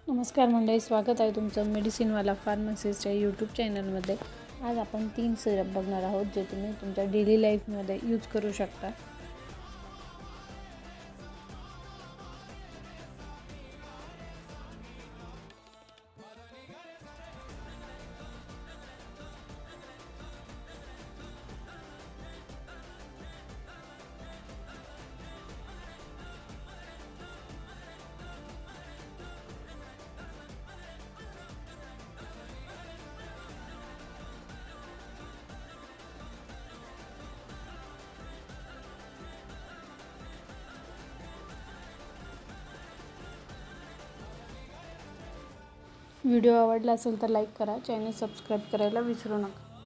नमस्कार मंडळी, स्वागत आहे तुमचं मेडिसिनवाला फार्मसिस्टच्या यूट्यूब चॅनलमध्ये। आज आपण 3 सिरप बघणार आहोत जे तुम्ही तुमच्या डेली लाईफमध्ये यूज करू शकता। व्हिडिओ आवडला असेल तर लाईक करा, चॅनल सबस्क्राईब करायला विसरू नका।